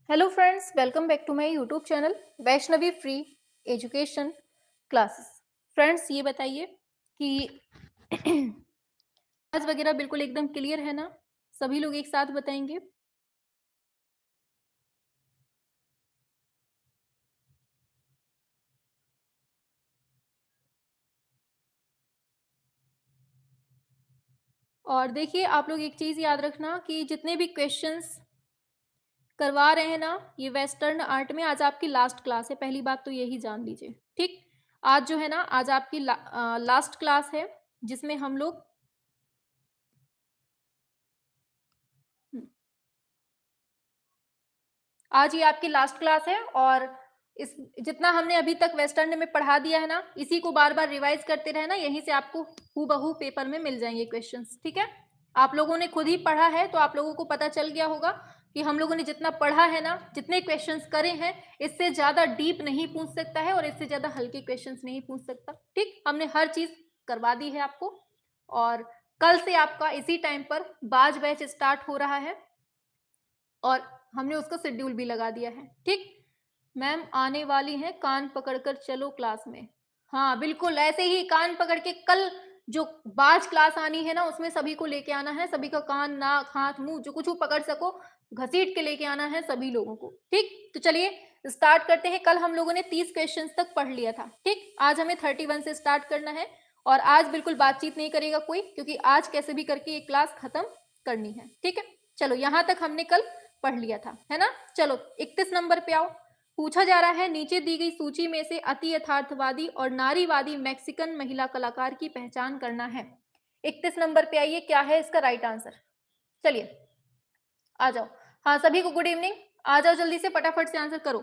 Hello friends, welcome back to my YouTube channel Vaishnavi free education classes. Friends, ये बताइए कि आज वगैरह बिल्कुल एकदम क्लियर है ना? सभी लोग एक साथ बताएंगे। और देखिए, आप लोग एक चीज़ याद रखना कि जितने भी क्वेश्चंस करवा रहे हैं ना, ये वेस्टर्न आर्ट में आज आपकी लास्ट क्लास है। पहली बात तो यही जान लीजिए, ठीक। आज जो है ना, आज आपकी लास्ट क्लास है जिसमें हम लोग आज ये आपकी लास्ट क्लास है और इस जितना हमने अभी तक वेस्टर्न में पढ़ा दिया है ना, इसी को बार बार रिवाइज करते रहना। यहीं से आपको हूबहू पेपर में मिल जाएंगे क्वेश्चंस, ठीक है। आप लोगों ने खुद ही पढ़ा है तो आप लोगों को पता चल गया होगा कि हम लोगों ने जितना पढ़ा है ना, जितने क्वेश्चंस करे हैं, इससे ज्यादा डीप नहीं पूछ सकता है और इससे ज्यादा हल्के क्वेश्चंस नहीं पूछ सकता, ठीक। हमने हर चीज करवा दी है आपको। और कल से आपका इसी टाइम पर बाज बैच स्टार्ट हो रहा है और हमने उसका शेड्यूल भी लगा दिया है, ठीक। मैम आने वाली हैं, कान पकड़कर चलो क्लास में। हाँ बिल्कुल, ऐसे ही कान पकड़ के कल जो बाज क्लास आनी है ना, उसमें सभी को लेके आना है। सभी का कान, नाक, हाथ, मुंह जो कुछ पकड़ सको घसीट के लेके आना है सभी लोगों को, ठीक। तो चलिए स्टार्ट करते हैं। कल हम लोगों ने 30 क्वेश्चंस तक पढ़ लिया था, ठीक। आज हमें 31 से स्टार्ट करना है और आज बिल्कुल बातचीत नहीं करेगा कोई, क्योंकि आज कैसे भी करके ये क्लास खत्म करनी है, ठीक है। चलो, यहां तक हमने कल पढ़ लिया था, है ना। चलो 31 नंबर पे आओ। पूछा जा रहा है, नीचे दी गई सूची में से अति यथार्थवादी और नारीवादी मैक्सिकन महिला कलाकार की पहचान करना है। 31 नंबर पे आइए, क्या है इसका राइट आंसर? चलिए आ जाओ। हाँ, सभी को गुड इवनिंग। आ जाओ जल्दी से, फटाफट से आंसर करो।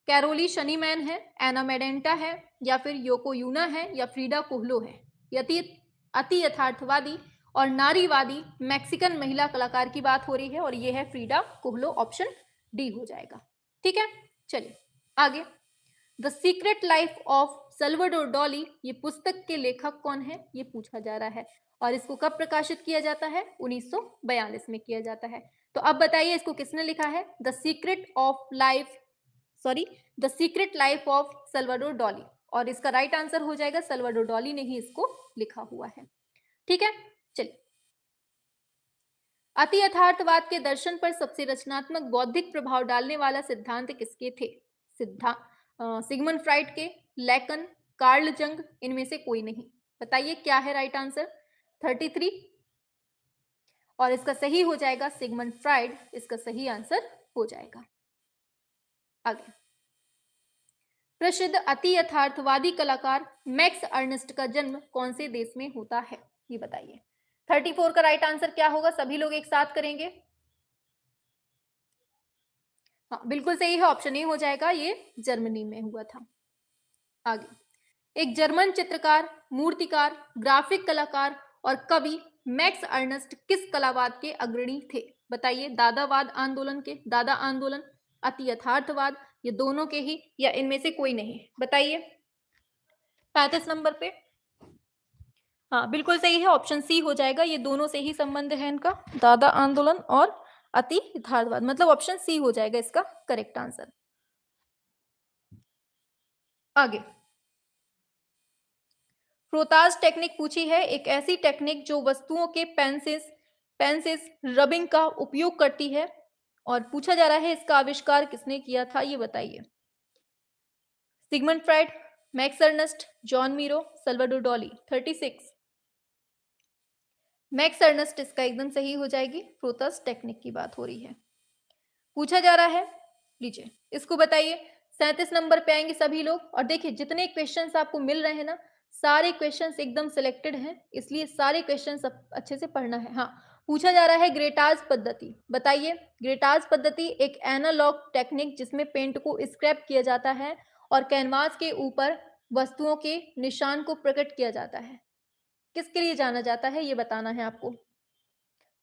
कैरोली शनीमैन है, एना मेडेंटा है, या फिर योको यूना है, या फ्रीडा कोहलो है। यति अति यथार्थवादी और नारीवादी मैक्सिकन महिला कलाकार की बात हो रही है और ये है फ्रीडा कोहलो। ऑप्शन डी हो जाएगा, ठीक है। चलिए आगे। The secret life of Salvador Dolly, ये पुस्तक के लेखक कौन है, ये पूछा जा रहा है। और इसको कब प्रकाशित किया जाता है? 1942 में किया जाता है। तो अब बताइए इसको किसने लिखा है? The secret life of Salvador Dolly. और इसका राइट आंसर हो जाएगा, सल्वाडोर डॉली ने ही इसको लिखा हुआ है, ठीक है। चलिए, अति यथार्थवाद के दर्शन पर सबसे रचनात्मक बौद्धिक प्रभाव डालने वाला सिद्धांत किसके थे? सिगमंड फ्राइड के, लैकन, कार्ल जंग, इनमें से कोई नहीं। बताइए क्या है राइट आंसर? 33। और इसका सही हो जाएगा सिगमंड फ्राइड, इसका सही आंसर हो जाएगा। आगे, प्रसिद्ध अति यथार्थवादी कलाकार मैक्स अर्नस्ट का जन्म कौन से देश में होता है, ये बताइए। 34 का राइट आंसर क्या होगा? सभी लोग एक साथ करेंगे। हाँ बिल्कुल सही है, ऑप्शन ए हो जाएगा, ये जर्मनी में हुआ था। आगे, एक जर्मन चित्रकार, मूर्तिकार, ग्राफिक कलाकार और कवि मैक्स अर्नस्ट किस कलावाद के अग्रणी थे? बताइए। दादावाद आंदोलन के, दादा आंदोलन, अति यथार्थवाद, ये दोनों के ही, या इनमें से कोई नहीं? बताइए 35 नंबर पे। हाँ बिल्कुल सही है, ऑप्शन सी हो जाएगा, ये दोनों से ही संबंध है इनका, दादा आंदोलन और अति यथार्थवाद। मतलब ऑप्शन सी हो जाएगा इसका करेक्ट आंसर। आगे, फ्रोताज टेक्निक पूछी है, एक ऐसी टेक्निक जो वस्तुओं के पेंसिस रबिंग का उपयोग करती है। और पूछा जा रहा है इसका आविष्कार किसने किया था, ये बताइए। Sigmund Freud, max Ernst, Joan Miro, Salvador Dolly. 36। Max Ernst इसका एकदम सही हो जाएगी, फ्रोताज टेक्निक की बात हो रही है। पूछा जा रहा है, लीजिए इसको बताइए। 37 नंबर पे आएंगे सभी लोग। और देखिए जितने क्वेश्चंस आपको मिल रहे हैं ना, सारे क्वेश्चंस एकदम सिलेक्टेड हैं, इसलिए सारे क्वेश्चंस अच्छे से पढ़ना है। हाँ, पूछा जा रहा है ग्रेटाज पद्धति। बताइए, ग्रेटाज पद्धति एक एनालॉग टेक्निक जिसमें पेंट को स्क्रैप किया जाता है और कैनवास के ऊपर वस्तुओं के निशान को प्रकट किया जाता है, किसके लिए जाना जाता है, ये बताना है आपको।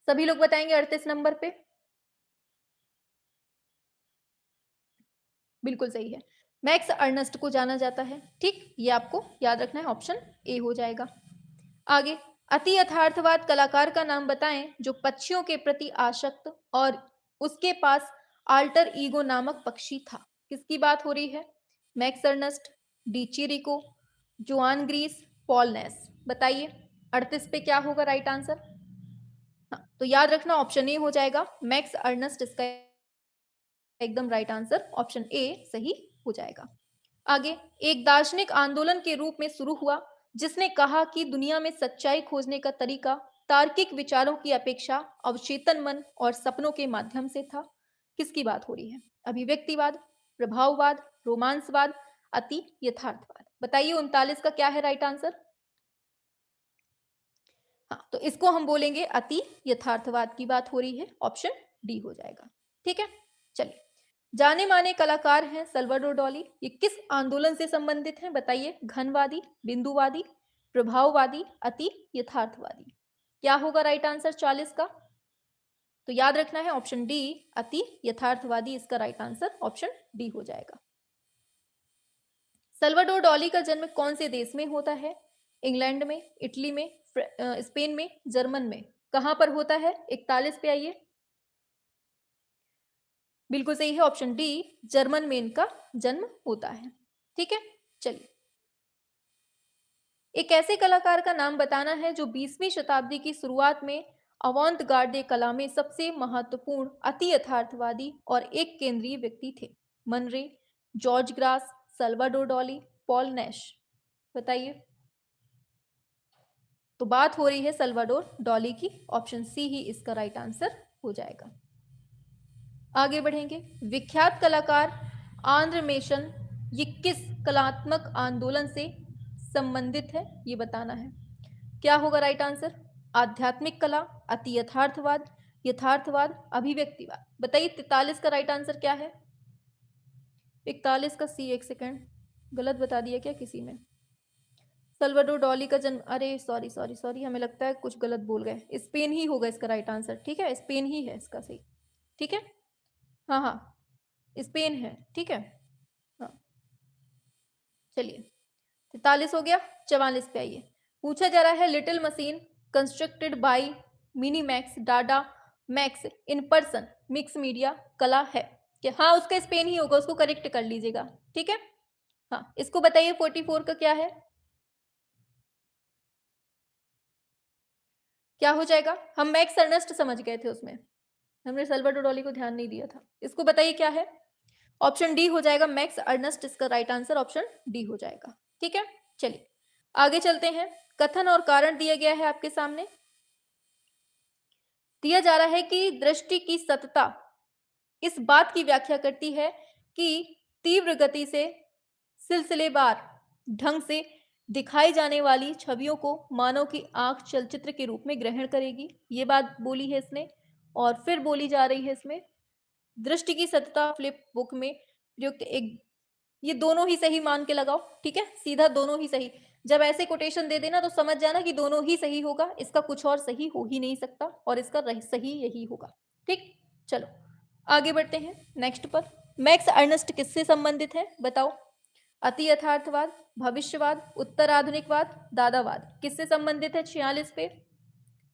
सभी लोग बताएंगे 38 नंबर पे। बिल्कुल सही है, मैक्स अर्नस्ट को जाना जाता है, ठीक। ये आपको याद रखना है, ऑप्शन ए हो जाएगा। आगे, अति यथार्थवाद कलाकार का नाम बताएं जो पक्षियों के प्रति आसक्त और उसके पास अल्टर ईगो नामक पक्षी था? किसकी बात हो रही है? Max Ernst, de Chirico, Joan Gris, Paul Nash. बताइए 38 पे क्या होगा राइट आंसर? हाँ, तो याद रखना ऑप्शन ए हो जाएगा, मैक्स अर्नस्ट इसका एकदम राइट आंसर, ऑप्शन ए सही हो जाएगा। आगे, एक दार्शनिक आंदोलन के रूप में शुरू हुआ जिसने कहा कि दुनिया में सच्चाई खोजने का तरीका तार्किक विचारों की अपेक्षा अवचेतन मन और सपनों के माध्यम से था। किसकी बात हो रही है? अभिव्यक्तिवाद, प्रभाववाद, रोमांसवाद, अति यथार्थवाद। बताइए 39 का क्या है राइट आंसर? हाँ, तो इसको हम बोलेंगे अति यथार्थवाद की बात हो रही है, ऑप्शन डी हो जाएगा। ठीक है, चलिए। जाने माने कलाकार हैं सल्वाडोर डॉली, ये किस आंदोलन से संबंधित हैं? बताइए, घनवादी, बिंदुवादी, प्रभाववादी, अति यथार्थवादी। क्या होगा राइट आंसर 40 का? तो याद रखना है ऑप्शन डी, अति यथार्थवादी इसका राइट आंसर, ऑप्शन डी हो जाएगा। सल्वाडोर डॉली का जन्म कौन से देश में होता है? इंग्लैंड में, इटली में, स्पेन में, जर्मन में। कहां पर होता है? 41 पे आइए। बिल्कुल सही है, ऑप्शन डी, जर्मन में इनका जन्म होता है। ठीक है, चलिए। एक ऐसे कलाकार का नाम बताना है जो 20वीं शताब्दी की शुरुआत में अवांत गार्डे कला में सबसे महत्वपूर्ण, अति यथार्थवादी और एक केंद्रीय व्यक्ति थे। मन रे, George grass, Salvador Dolly, Paul Nash. बताइए। तो बात हो रही है सल्वाडोर डॉली की, ऑप्शन सी ही इसका राइट आंसर हो जाएगा। आगे बढ़ेंगे। विख्यात कलाकार आंध्र मेशन, ये किस कलात्मक आंदोलन से संबंधित है? ये बताना है। क्या होगा राइट आंसर? आध्यात्मिक कला, अति यथार्थवाद, यथार्थवाद, अभिव्यक्तिवाद। बताइए 43 का राइट आंसर क्या है? 41 का सी, एक सेकंड, गलत बता दिया क्या किसी में? सल्वाडोर डॉली का जन्म, अरे सॉरी सॉरी सॉरी, हमें लगता है कुछ गलत बोल गए। स्पेन ही होगा इसका राइट आंसर। ठीक है, स्पेन ही है इसका सही। ठीक है, हाँ हाँ, स्पेन है। ठीक है, हाँ, चलिए। 43 हो गया, 44 पे आइए। पूछा जा रहा है, little machine constructed by Minimax data max in person mix media कला है कि? हाँ, उसका स्पेन ही होगा, उसको करेक्ट कर लीजिएगा। ठीक है, हाँ, इसको बताइए 44 का क्या है? क्या हो जाएगा? हम मैक्स अर्नस्ट समझ गए थे, उसमें हमने सल्वाडोर डॉली को ध्यान नहीं दिया था। इसको बताइए क्या है? ऑप्शन डी हो जाएगा, मैक्स अर्नस्ट इसका राइट आंसर, ऑप्शन डी हो जाएगा। ठीक है, चलिए आगे चलते हैं। कथन और कारण दिया गया है आपके सामने। दिया जा रहा है कि दृष्टि की सतता इस बात की व्याख्या करती है कि तीव्र गति से सिलसिलेवार ढंग से दिखाई जाने वाली छवियों को मानव की आंख चलचित्र के रूप में ग्रहण करेगी। ये बात बोली है इसने, और फिर बोली जा रही है इसमें, दृष्टि की सतता फ्लिप बुक में प्रयुक्त एक, ये दोनों ही सही मान के लगाओ। ठीक है, सीधा दोनों ही सही। जब ऐसे कोटेशन दे देना तो समझ जाना कि दोनों ही सही होगा, इसका कुछ और सही हो ही नहीं सकता, और इसका सही यही होगा। ठीक, चलो आगे बढ़ते हैं नेक्स्ट पर। मैक्स अर्नस्ट किससे संबंधित है? बताओ। अति यथार्थवाद, भविष्यवाद, उत्तराधुनिकवाद, दादावाद। किससे संबंधित है 46 पे?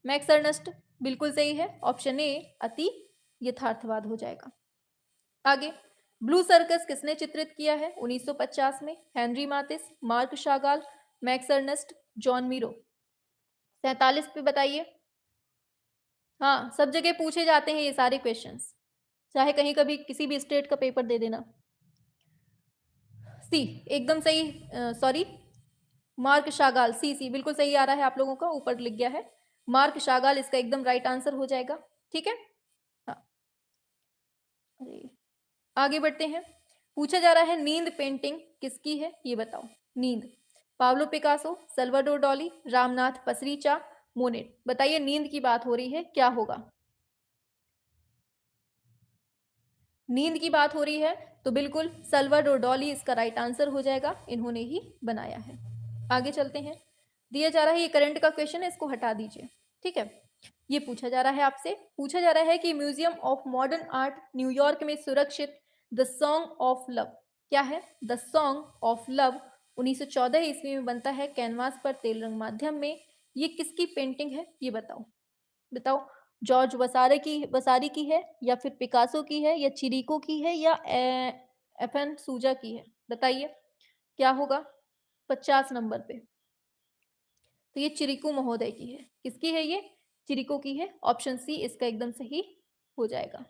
मैक्स अर्नस्ट बिल्कुल सही है, ऑप्शन ए अति यथार्थवाद हो जाएगा। आगे, ब्लू सर्कस किसने चित्रित किया है 1950 में? Henri Matisse, Marc Chagall, Max Ernst, Joan Miro. 47 पे बताइए। हाँ, सब जगह पूछे जाते हैं ये सारे क्वेश्चंस, चाहे कहीं कभी किसी भी स्टेट का पेपर दे देना। सी एकदम सही, सॉरी, मार्क शागाल, सी सी बिल्कुल सही आ रहा है आप लोगों का, ऊपर लिख गया है मार्क शागाल, इसका एकदम राइट आंसर हो जाएगा। ठीक है, हाँ, अरे आगे बढ़ते हैं। पूछा जा रहा है, नींद पेंटिंग किसकी है? ये बताओ। नींद, Pablo Picasso, Salvador Dali, Ramnath Pasricha, Monet. बताइए नींद की बात हो रही है, क्या होगा? नींद की बात हो रही है तो बिल्कुल सल्वाडोर डॉली इसका राइट आंसर हो जाएगा, इन्होंने ही बनाया है। आगे चलते हैं। दिया जा रहा है, ये करंट का क्वेश्चन है, इसको हटा दीजिए। ठीक है, ये पूछा जा रहा है आपसे, पूछा जा रहा है कि museum of modern art New York में सुरक्षित द सॉन्ग ऑफ लव क्या है? द सॉन्ग ऑफ लव 1914 ईस्वी में बनता है कैनवास पर तेल रंग माध्यम में। ये किसकी पेंटिंग है? ये बताओ। बताओ, जॉर्ज वसारी की है, या फिर पिकासो की है, या चिरिको की है, या एफएन सूजा की है? बताइए क्या होगा 50 नंबर पे। तो ये चिरिको महोदय की है। किसकी है ये? चिरिको की है। ऑप्शन सी इसका एकदम सही हो जाएगा।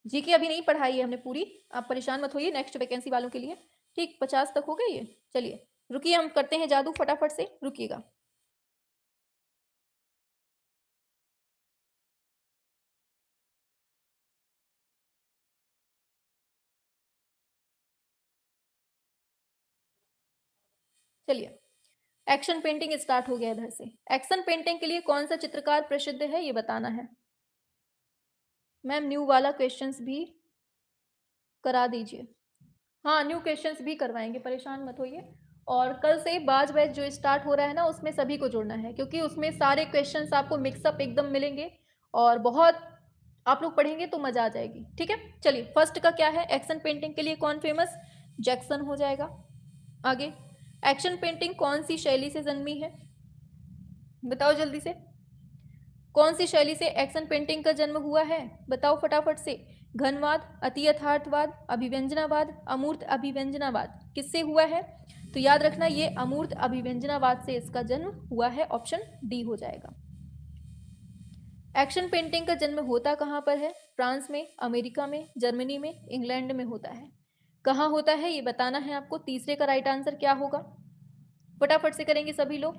जीके अभी नहीं पढ़ाई है हमने पूरी, आप परेशान मत होइए, नेक्स्ट वैकेंसी वालों के लिए। ठीक, 50 तक हो गए ये। चलिए रुकिए, हम करते हैं जादू फटाफट से, रुकिएगा। चलिए, एक्शन पेंटिंग स्टार्ट हो गया इधर से। एक्शन पेंटिंग के लिए कौन सा चित्रकार प्रसिद्ध है ये बताना है। मैम न्यू वाला क्वेश्चंस भी करा दीजिए। हाँ, न्यू क्वेश्चंस भी करवाएंगे, परेशान मत होइए। और कल से बाज बैच जो स्टार्ट हो रहा है ना, उसमें सभी को जोड़ना है, क्योंकि उसमें सारे क्वेश्चंस आपको मिक्सअप एकदम मिलेंगे और बहुत आप लोग पढ़ेंगे तो मजा आ जाएगी। ठीक है, चलिए फर्स्ट का क्या है? एक्शन पेंटिंग के लिए कौन फेमस? जैक्सन हो जाएगा। आगे, एक्शन पेंटिंग कौन सी शैली से जन्मी है? बताओ जल्दी से, कौन सी शैली से एक्शन पेंटिंग का जन्म हुआ है? बताओ फटाफट से। घनवाद, अति यथार्थवाद, अभिव्यंजनावाद, अमूर्त अभिव्यंजनावाद, किससे हुआ है? तो याद रखना, ये अमूर्त अभिव्यंजनावाद से इसका जन्म हुआ है। ऑप्शन डी हो जाएगा। एक्शन पेंटिंग का जन्म होता कहाँ पर है? फ्रांस में, अमेरिका में, जर्मनी में, इंग्लैंड में होता है। कहाँ होता है ये बताना है आपको। तीसरे का राइट आंसर क्या होगा? फटाफट से करेंगे सभी लोग।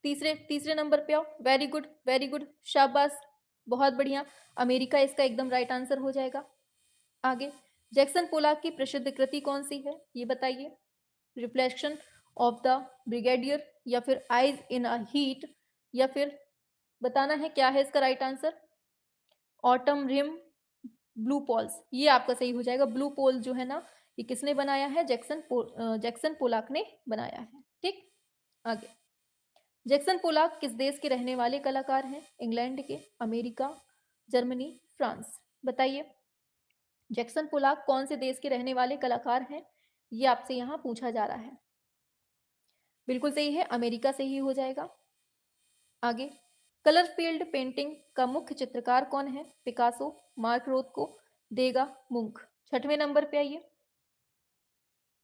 तीसरे तीसरे नंबर पे आओ। वेरी गुड, वेरी गुड, शाबाश, बहुत बढ़िया। अमेरिका इसका एकदम राइट आंसर हो जाएगा। आगे, जैक्सन पोलाक की प्रसिद्ध कृति कौन सी है ये बताइए। रिफ्लेक्शन ऑफ द ब्रिगेडियर, या फिर आइज इन अ हीट, या फिर बताना है क्या है इसका right answer. Autumn rhythm blue poles, ये आपका सही हो जाएगा। ब्लू पोल जो है ना, ये किसने बनाया है? जैक्सन पोलाक ने बनाया है। ठीक, आगे, जैक्सन पोलाक किस देश के रहने वाले कलाकार हैं? इंग्लैंड के, अमेरिका, जर्मनी, फ्रांस, बताइए। जैक्सन पोलाक कौन से देश के रहने वाले कलाकार हैं? ये आपसे यहाँ पूछा जा रहा है। बिल्कुल सही है, अमेरिका से ही हो जाएगा। आगे, कलर फील्ड पेंटिंग का मुख्य चित्रकार कौन है? पिकासो, मार्क रोथको, देगा, मुंक। छठवें नंबर पे आइए।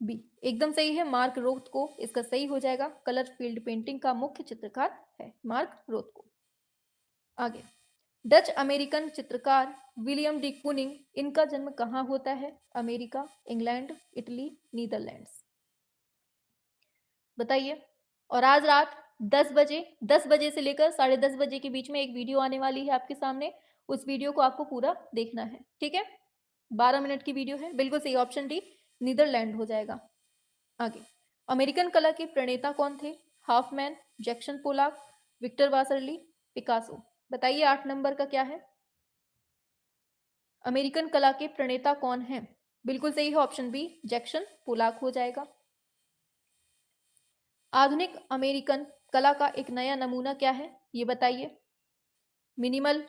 बी एकदम सही है, मार्क रोथको इसका सही हो जाएगा। कलर फील्ड पेंटिंग का मुख्य चित्रकार है मार्क रोथको। आगे, डच अमेरिकन चित्रकार विलियम डी कुनिंग, इनका जन्म कहाँ होता है? अमेरिका, इंग्लैंड, इटली, नीदरलैंड्स, बताइए। और आज रात 10 बजे से लेकर 10:30 बजे के बीच में एक वीडियो आने वाली है आपके सामने, उस वीडियो को आपको पूरा देखना है। ठीक है, 12 मिनट की वीडियो है। बिल्कुल सही, ऑप्शन डी नीदरलैंड हो जाएगा। आगे, अमेरिकन कला के प्रणेता कौन थे? Hopman, Jackson Pollock, Victor वासरली, Picasso, बताइए। 8 नंबर का क्या है? अमेरिकन कला के प्रणेता कौन है? बिल्कुल सही है, ऑप्शन बी जैक्सन पोलाक हो जाएगा। आधुनिक अमेरिकन कला का एक नया नमूना क्या है ये बताइए। मिनिमल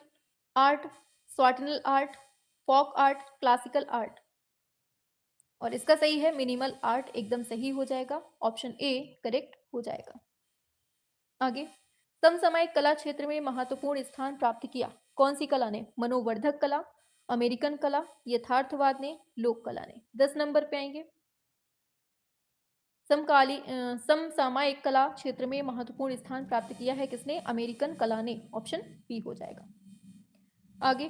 आर्ट, स्वाटनल art, folk art, classical art, और इसका सही है मिनिमल आर्ट, एकदम सही हो जाएगा। ऑप्शन ए करेक्ट हो जाएगा। आगे, समसामयिक कला क्षेत्र में महत्वपूर्ण स्थान प्राप्त किया कौन सी कला ने? मनोवर्धक कला, अमेरिकन कला, यथार्थवाद ने, लोक कला ने। 10 नंबर पे आएंगे। समसामयिक कला क्षेत्र में महत्वपूर्ण स्थान प्राप्त किया है किसने? अमेरिकन कला ने। ऑप्शन बी हो जाएगा। आगे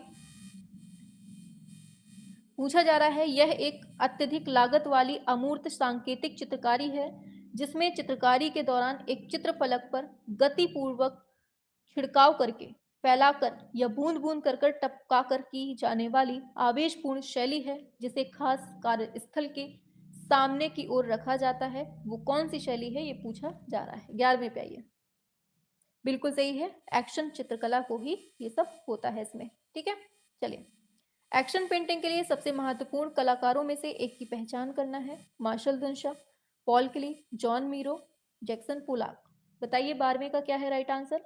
पूछा जा रहा है, यह एक अत्यधिक लागत वाली अमूर्त सांकेतिक चित्रकारी है जिसमें चित्रकारी के दौरान एक चित्रफलक पर गतिपूर्वक छिड़काव करके, फैलाकर या बूंद बूंद कर कर टपकाकर की जाने वाली आवेशपूर्ण शैली है जिसे खास कार्यस्थल के सामने की ओर रखा जाता है। वो कौन सी शैली है ये पूछा जा रहा है। 11वें पे आइए। बिल्कुल सही है, एक्शन चित्रकला को ही ये सब होता है इसमें। ठीक है, चलिए। एक्शन पेंटिंग के लिए सबसे महत्वपूर्ण कलाकारों में से एक की पहचान करना है। मार्शल दुनशा, पॉल क्ली, जॉन मीरो, जैक्सन पोलाक, बताइए 12वें का क्या है राइट आंसर।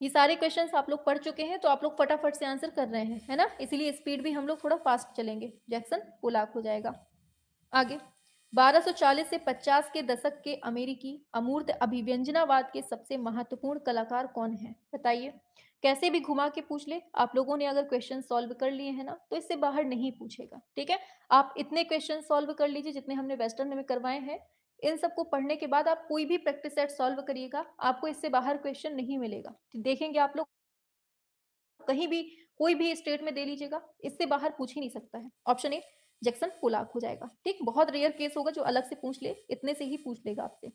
ये सारे क्वेश्चंस आप लोग पढ़ चुके हैं तो आप लोग फटाफट से आंसर कर रहे हैं, है ना, इसीलिए स्पीड भी हम लोग थोड़ा फास्ट चलेंगे। जैक्सन पोलाक हो जाएगा। आगे, 1240 से 50 के दशक के अमेरिकी अमूर्त अभिव्यंजनावाद के सबसे महत्वपूर्ण कलाकार कौन है? बताइए। कैसे भी घुमा के पूछ ले, आप लोगों ने अगर क्वेश्चन सॉल्व कर लिए हैं ना, तो इससे बाहर नहीं पूछेगा, ठीक है? आप इतने क्वेश्चन सॉल्व कर लीजिए जितने हमने वेस्टर्न में करवाए हैं। इन सबको पढ़ने के बाद आप कोई भी प्रैक्टिस सेट सॉल्व करिएगा, आपको इससे बाहर क्वेश्चन नहीं मिलेगा। देखेंगे आप लोग कहीं भी कोई भी स्टेट में दे लीजिएगा, इससे बाहर पूछ ही नहीं सकता है। ऑप्शन ए जैक्सन पोलाक हो जाएगा, ठीक। बहुत रेयर केस होगा जो अलग से पूछ ले, इतने से ही पूछ लेगा आपसे।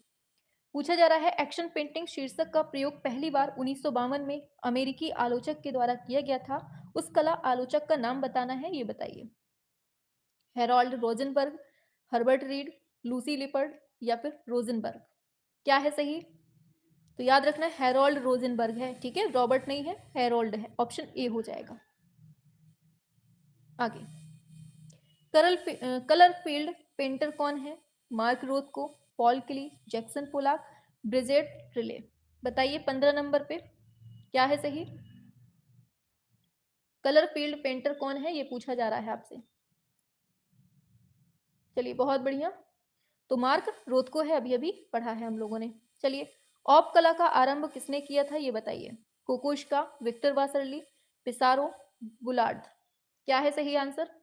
पूछा जा रहा है एक्शन पेंटिंग शीर्षक का प्रयोग पहली बार 1952 में अमेरिकी आलोचक के द्वारा किया गया था। उस कला आलोचक का नाम बताना है, ये बताइए। Harold Rosenberg, Herbert read, Lucy leopard या फिर रोजनबर्ग। क्या है सही? तो याद रखना हेरोल्ड रोजनबर्ग है, ठीक है, रॉबर्ट नहीं है, हेरोल्ड है। ऑप्शन ए हो जाएगा। आगे कलर फील्ड पेंटर कौन है? मार्क रोथको, पॉल क्ली, जैक्सन पोलाक, ब्रिजेट रिले। बताइए 15 नंबर पे क्या है सही? कलर फील्ड पेंटर कौन है, ये पूछा जा रहा है आपसे। चलिए बहुत बढ़िया, तो मार्क रोथको है, अभी अभी पढ़ा है हम लोगों ने। चलिए औप कला का आरंभ किसने किया था, ये बताइए। Kokoschka, Victor वासरली, पिसारो, Bullard. क्या है सही आंसर?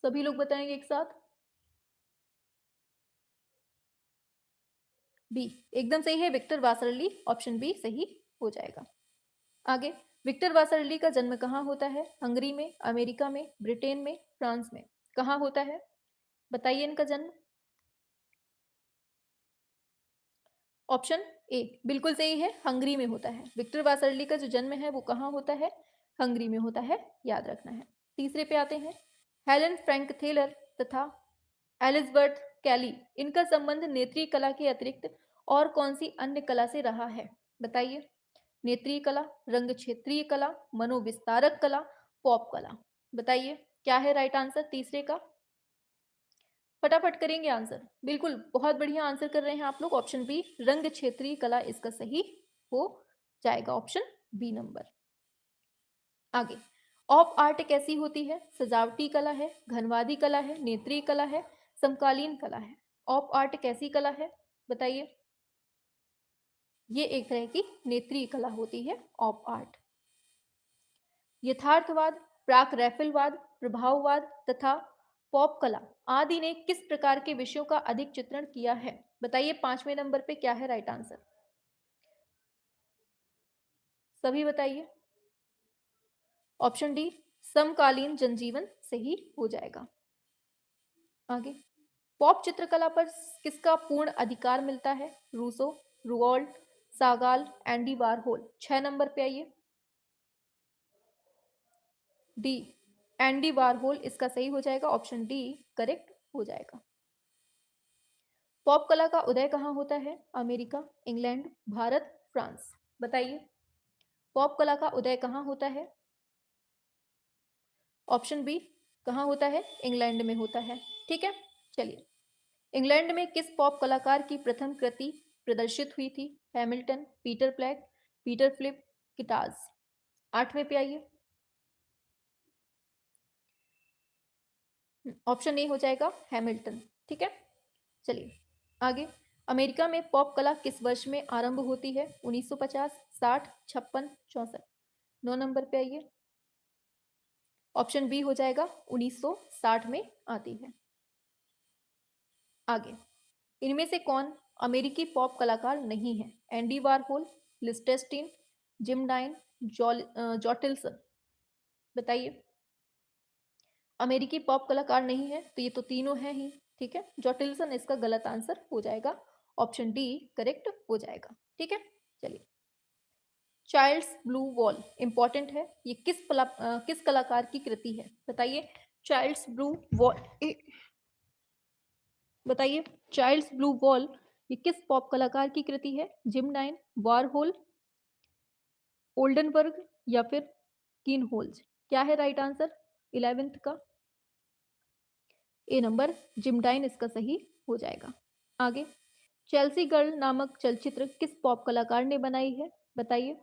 सभी लोग बताएंगे एक साथ। बी एकदम सही है, विक्टर वासरली। ऑप्शन बी सही हो जाएगा। आगे विक्टर वासरली का जन्म कहाँ होता है? हंगरी में, अमेरिका में, ब्रिटेन में, फ्रांस में। कहाँ होता है? बताइए इनका जन्म। ऑप्शन ए बिल्कुल सही है, हंगरी में होता है। विक्टर वासरली का जो जन्म है वो कहाँ होता है? हंगरी में होता है, याद रखना है। तीसरे पे आते हैं। हेलन फ्रैंक थेलर तथा एलिजबर्ट कैली, इनका संबंध नेत्रीय कला के अतिरिक्त और कौन सी अन्य कला से रहा है? बताइए। नेत्रीय कला, रंग क्षेत्रीय कला, मनोविस्तारक कला, पॉप कला। बताइए क्या है राइट आंसर तीसरे का? फटाफट करेंगे आंसर। बिल्कुल बहुत बढ़िया आंसर कर रहे हैं आप लोग। ऑप्शन बी रंग क्षेत्रीय कला इसका सही हो जाएगा, ऑप्शन बी नंबर। आगे ऑप आर्ट कैसी होती है? सजावटी कला है, घनवादी कला है, नेत्रीय कला है, समकालीन कला है। ऑप आर्ट कैसी कला है? बताइए। ये एक तरह की नेत्रीय कला होती है ऑप आर्ट। यथार्थवाद, प्राक रैफलवाद, प्रभाववाद तथा पॉप कला आदि ने किस प्रकार के विषयों का अधिक चित्रण किया है? बताइए 5वें नंबर पे क्या है राइट आंसर? सभी बताइए। ऑप्शन डी समकालीन जनजीवन सही हो जाएगा। आगे पॉप चित्रकला पर किसका पूर्ण अधिकार मिलता है? रूसो, रुगोल्ट, सागाल, एंडी वारहोल। 6 नंबर पे आइए। डी एंडी वारहोल इसका सही हो जाएगा, ऑप्शन डी करेक्ट हो जाएगा। पॉप कला का उदय कहाँ होता है? America, England, Bharat, France. बताइए पॉप कला का उदय कहाँ होता है? ऑप्शन बी कहाँ होता है? इंग्लैंड में होता है, ठीक है। चलिए इंग्लैंड में किस पॉप कलाकार की प्रथम कृति प्रदर्शित हुई थी? Hamilton, Peter Blake, Peter Philip, Kitaj. 8वें पे आइए। ऑप्शन ए हो जाएगा हैमिल्टन, ठीक है। चलिए आगे अमेरिका में पॉप कला किस वर्ष में आरंभ होती है? 1950, 60, 56, 64। 9 नंबर पे आइए। ऑप्शन बी हो जाएगा 1960 में आती है। आगे इनमें से कौन अमेरिकी पॉप कलाकार नहीं है? Andy Warhol, Lichtenstein, Jim Dine, Joe Tilson. बताइए। अमेरिकी पॉप कलाकार नहीं है तो ये तो तीनों हैं ही, ठीक है। जॉटिल्सन इसका गलत आंसर हो जाएगा, ऑप्शन डी करेक्ट हो जाएगा, ठीक है। चलिए चाइल्ड्स ब्लू वॉल इंपॉर्टेंट है, ये किस कलाकार की कृति है? बताइए। चाइल्ड्स ब्लू वॉल, बताइए चाइल्ड्स ब्लू वॉल ये किस पॉप कलाकार की कृति है? जिम डाइन, वारहोल, ओल्डनबर्ग या फिर कीन होल्ज। क्या है राइट आंसर 11th का? ए नंबर जिम डाइन इसका सही हो जाएगा। आगे चेल्सी गर्ल नामक चलचित्र किस पॉप कलाकार ने बनाई है? बताइए।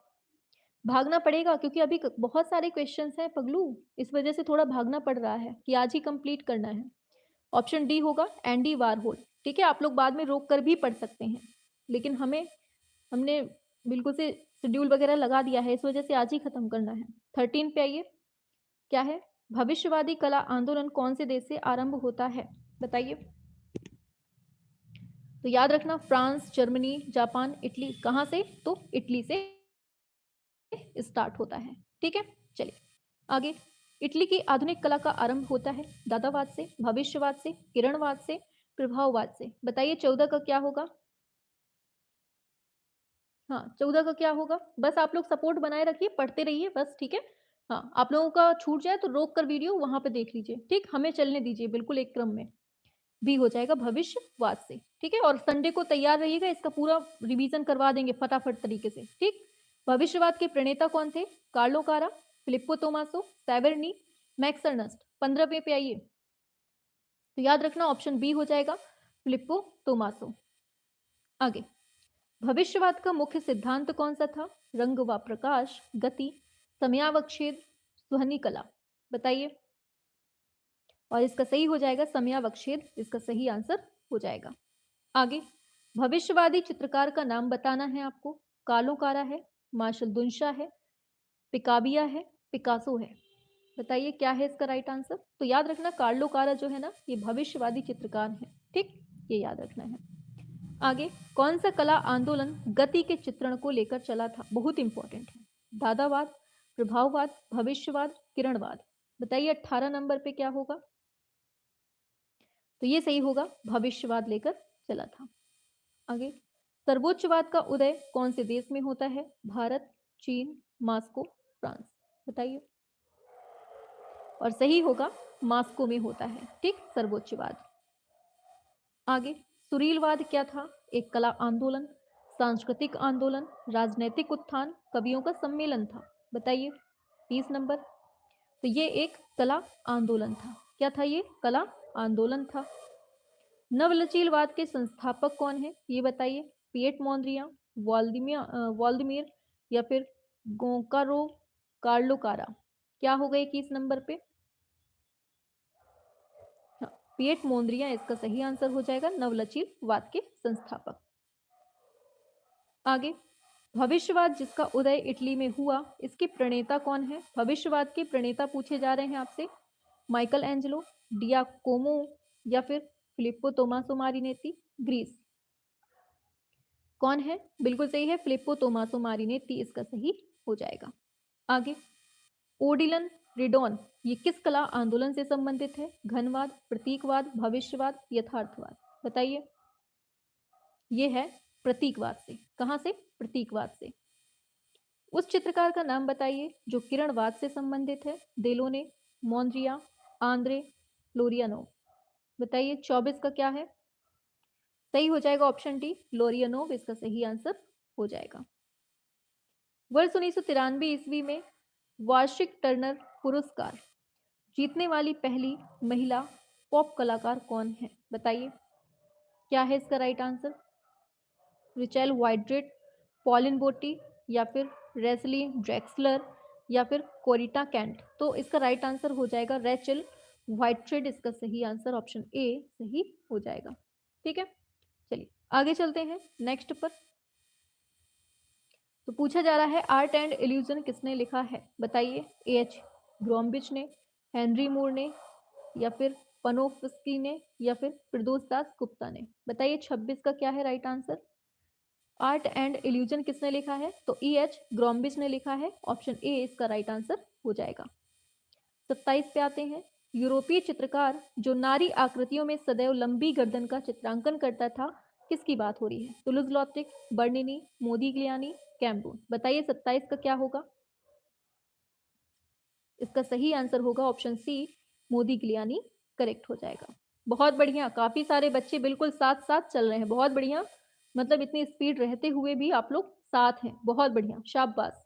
भागना पड़ेगा क्योंकि अभी बहुत सारे क्वेश्चंस हैं पगलू, इस वजह से थोड़ा भागना पड़ रहा है कि आज ही कंप्लीट करना है। ऑप्शन डी होगा एंडी वारहोल। ठीक है, आप लोग बाद में रोक कर भी पढ़ सकते हैं, लेकिन हमने बिल्कुल से शेड्यूल वगैरह लगा दिया है, इस वजह से आज ही खत्म करना है। 13 पे आइए, क्या है? भविष्यवादी कला आंदोलन कौन से देश से आरंभ होता है? बताइए। तो याद रखना, फ्रांस, जर्मनी, जापान, इटली। कहाँ से? तो इटली से स्टार्ट होता है। ठीक है, चलिए आगे। इटली की आधुनिक कला का आरंभ होता है दादावाद से, भविष्यवाद से, किरणवाद से, प्रभाववाद से। बताइए 14 का क्या होगा? हाँ, 14 का क्या होगा? बस आप लोग सपोर्ट बनाए रखिए, पढ़ते रहिए बस, ठीक है। हाँ, आप लोगों का छूट जाए तो रोक कर वीडियो वहां पे देख लीजिए, ठीक। हमें चलने दीजिए बिल्कुल एक क्रम में। भी हो जाएगा भविष्यवाद से, ठीक है। और संडे को तैयार रहिएगा, इसका पूरा रिवीजन करवा देंगे फटाफट तरीके से, ठीक। भविष्यवाद के प्रणेता कौन थे? कार्लो कारा, फिलिप्पो तोमासो, सैवर्नी, मैक्स अर्नस्ट। 15 पे आइए, तो याद रखना ऑप्शन बी हो जाएगा फिलिप्पो तोमासो। आगे, भविष्यवाद का मुख्य सिद्धांत कौन सा था? रंग व प्रकाश, गति, समयावच्छेद, ध्वनि कला। बताइए। और इसका सही हो जाएगा समयावच्छेद, इसका सही आंसर हो जाएगा। आगे, भविष्यवादी चित्रकार का नाम बताना है आपको। कार्लो कारा है, मार्शल दुनशा है, पिकाबिया है, पिकासो है। बताइए क्या है इसका राइट आंसर? तो याद रखना कार्लो कारा जो है ना, ये भविष्यवादी चित्रकार है, ठीक, ये याद रखना है। आगे, कौन सा कला आंदोलन गति के चित्रण को लेकर चला था? बहुत इंपॉर्टेंट है। दादावाद, प्रभाववाद, भविष्यवाद, किरणवाद। बताइए 18 नंबर पे क्या होगा? तो ये सही होगा, भविष्यवाद लेकर चला था। आगे, सर्वोच्चवाद का उदय कौन से देश में होता है? भारत, चीन, मॉस्को, फ्रांस। बताइए। और सही होगा मॉस्को में होता है, ठीक, सर्वोच्चवाद। आगे, सुरीलवाद क्या था? एक कला आंदोलन, सांस्कृतिक आंदोलन, राजनैतिक उत्थान, कवियों का सम्मेलन था। बताइए 30 नंबर। तो ये एक कला आंदोलन था। क्या था ये? कला आंदोलन था। नवलचीलवाद के संस्थापक कौन है? ये बताइए। पिएट मोंद्रिया, वाल्दिमीर या फिर गोंकारो कार्लो कारा। क्या हो गए 21 नंबर पे? हाँ, पिएट मोंद्रिया इसका सही आंसर हो जाएगा, नवलचीलवाद के संस्थापक। आगे, भविष्यवाद जिसका उदय इटली में हुआ, इसके प्रणेता कौन है? भविष्यवाद के प्रणेता पूछे जा रहे हैं आपसे। माइकल एंजेलो, डियाकोमो या फिर फिलिप्पो तोमासो मारिनेती, ग्रीस। कौन है? बिल्कुल सही है, फिलिप्पो तोमासो मारिनेती इसका सही हो जाएगा। आगे, ओडिलन रिडोन ये किस कला आंदोलन से संबंधित है? घनवाद, प्रतीकवाद, भविष्यवाद, यथार्थवाद। बताइए। ये है प्रतीकवाद से। कहां से? प्रतीकवाद से। उस चित्रकार का नाम बताइए जो किरणवाद से संबंधित है। देलोने, मोंद्रिया, आंद्रे, लोरियानोव। बताइए 24 का क्या है? सही हो जाएगा ऑप्शन डी, लोरियानोव इसका सही आंसर हो जाएगा। वर्ष 1993 ईस्वी में वार्षिक टर्नर पुरस्कार जीतने वाली पहली महिला पॉप कलाकार कौन है? बताइए क्या है इसका राइट आंसर? रिचेल वाइड्रेट, पॉलिन बोटी या फिर रेसली ड्रेक्सलर या फिर कोरिटा कैंट। तो इसका राइट आंसर हो जाएगा रेचल वाइट्रेड, इसका सही आंसर ऑप्शन ए सही हो जाएगा। ठीक है, चलिए आगे चलते हैं नेक्स्ट पर। तो पूछा जा रहा है आर्ट एंड इल्यूजन किसने लिखा है? बताइए। एच ग्रोम्बिच ने, हेनरी मूर ने या फिर पनोफ्स्की ने या फिर फिरदौस दास गुप्ता ने। बताइए 26 का क्या है right answer? Art and illusion किसने लिखा है? तो एच ग्रोम्बिच ने लिखा है, ऑप्शन ए इसका राइट आंसर हो जाएगा। 27 पे आते हैं। यूरोपीय चित्रकार जो नारी आकृतियों में सदैव लंबी गर्दन का चित्रांकन करता था, किसकी बात हो रही है? टुलूज़ लॉट्रिक, बर्निनी, मोदिग्लियानी, कैम्ब्रून। बताइए 27 का क्या होगा? इसका सही आंसर होगा ऑप्शन सी, मोदिग्लियानी करेक्ट हो जाएगा। बहुत बढ़िया, काफी सारे बच्चे बिल्कुल साथ साथ चल रहे हैं, बहुत बढ़िया। मतलब इतनी स्पीड रहते हुए भी आप लोग साथ हैं, बहुत बढ़िया, शाबाश।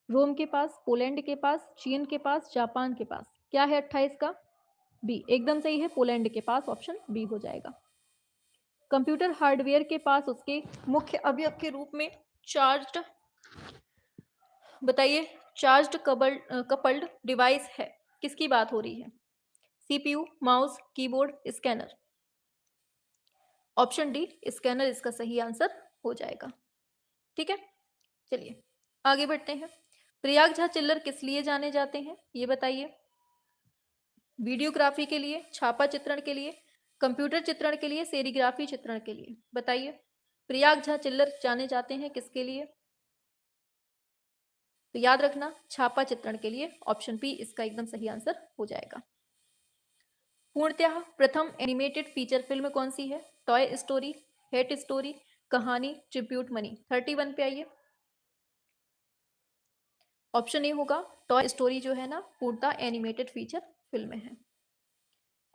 रोम के पास, पोलैंड के पास, चीन के पास, जापान के पास। क्या है 28 का? बी एकदम सही है, पोलैंड के पास, ऑप्शन बी हो जाएगा। कंप्यूटर हार्डवेयर के पास उसके मुख्य अवयव के रूप में चार्ज्ड, बताइए, चार्ज्ड कपल्ड डिवाइस है, किसकी बात हो रही है? CPU, mouse, keyboard, scanner. Option D scanner इसका सही आंसर हो जाएगा। ठीक है, चलिए आगे बढ़ते हैं। प्रयाग झा चिल्लर किस लिए जाने जाते हैं ये बताइए। वीडियोग्राफी के लिए, छापा चित्रण के लिए, कंप्यूटर चित्रण के लिए, सेरीग्राफी चित्रण के लिए, बताइए। प्रयाग झा चिल्लर जाने जाते हैं किसके लिए? तो याद रखना छापा चित्रण के लिए। ऑप्शन बी इसका एकदम सही आंसर हो जाएगा। पूर्णतः प्रथम एनिमेटेड फीचर फिल्म कौन सी है? टॉय स्टोरी, हेट स्टोरी, कहानी, ट्रिब्यूट मनी। 31 पे आइए। ऑप्शन ए होगा टॉय स्टोरी जो है ना पूर्णतः एनिमेटेड फीचर फिल्म है।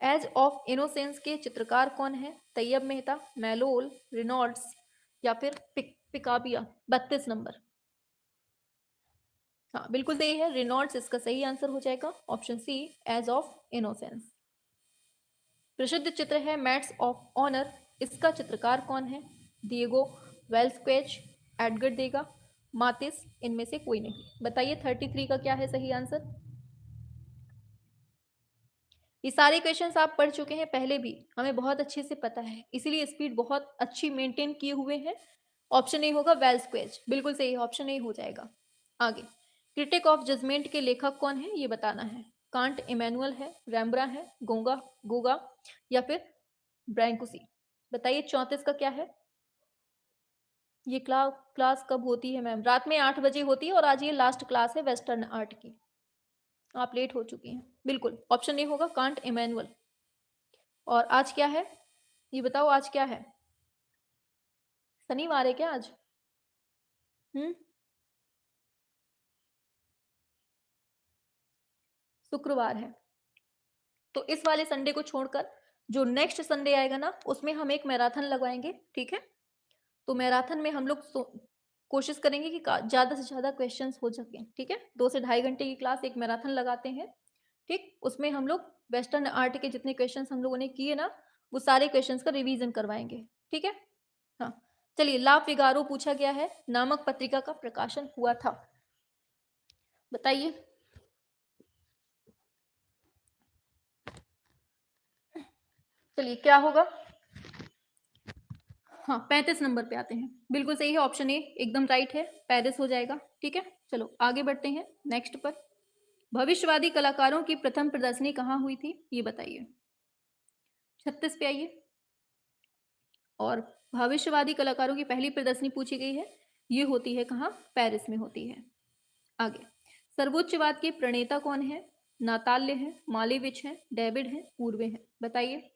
एज ऑफ इनोसेंस के चित्रकार कौन है? तैयब मेहता, मैलोल, रेनॉल्ड्स या फिर पिकाबिया। 32 नंबर। हाँ बिल्कुल सही है, रेनॉल्ड्स इसका सही आंसर हो जाएगा। Option C age of innocence. प्रसिद्ध चित्र है मैट्स ऑफ ऑनर, इसका चित्रकार कौन है? दिएगो वेल्सक्वेज, एडगर देगा, मातिस, इनमें से कोई नहीं। बताइए 33 का क्या है सही आंसर। ये सारे क्वेश्चंस आप पढ़ चुके हैं पहले भी, हमें बहुत अच्छे से पता है, इसीलिए स्पीड बहुत अच्छी मेंटेन किए हुए हैं। ऑप्शन ए होगा वेल्सक्वेज, बिल्कुल सही, ऑप्शन ए हो जाएगा। आगे, क्रिटिक ऑफ जजमेंट के लेखक कौन है ये बताना है। कांट इमैनुअल है, रैम्ब्रा है, गोगा गोगा या फिर ब्रैंकुसी। बताइए 34 का क्या है। ये क्लास कब होती है मैम? रात में 8 बजे होती है और आज ये लास्ट क्लास है वेस्टर्न आर्ट की, आप लेट हो चुकी हैं। बिल्कुल ऑप्शन ए होगा कांट इमैनुअल। और आज क्या है ये बताओ, आज क्या है? शनिवार है क्या आज? शुक्रवार है। तो इस वाले संडे को छोड़कर जो नेक्स्ट संडे आएगा ना उसमें हम एक मैराथन लगवाएंगे, ठीक है। तो मैराथन में हम लोग कोशिश करेंगे कि ज़्यादा से ज़्यादा क्वेश्चंस हो सकें, ठीक है। 2 से ढाई घंटे की क्लास एक मैराथन लगाते हैं, ठीक। उसमें हम लोग वेस्टर्न आर्ट के जितने क्वेश्चंस हम लोगों ने किए ना वो सारे क्वेश्चंस का रिवीजन करवाएंगे, ठीक है। हाँ चलिए, ला फिगारो पूछा गया है नामक पत्रिका का प्रकाशन हुआ था, बताइए। चलिए क्या होगा। हाँ 35 नंबर पे आते हैं, बिल्कुल सही है, ऑप्शन ए एकदम राइट है, पेरिस हो जाएगा, ठीक है। चलो आगे बढ़ते हैं नेक्स्ट पर। भविष्यवादी कलाकारों की प्रथम प्रदर्शनी कहाँ हुई थी ये बताइए। 36 पे आइए। और भविष्यवादी कलाकारों की पहली प्रदर्शनी पूछी गई है, ये होती है कहाँ? पेरिस में होती है। आगे, सर्वोच्चवाद के प्रणेता कौन है? नाताल्य है, मालेविच है, डेविड है, पूर्वे है। बताइए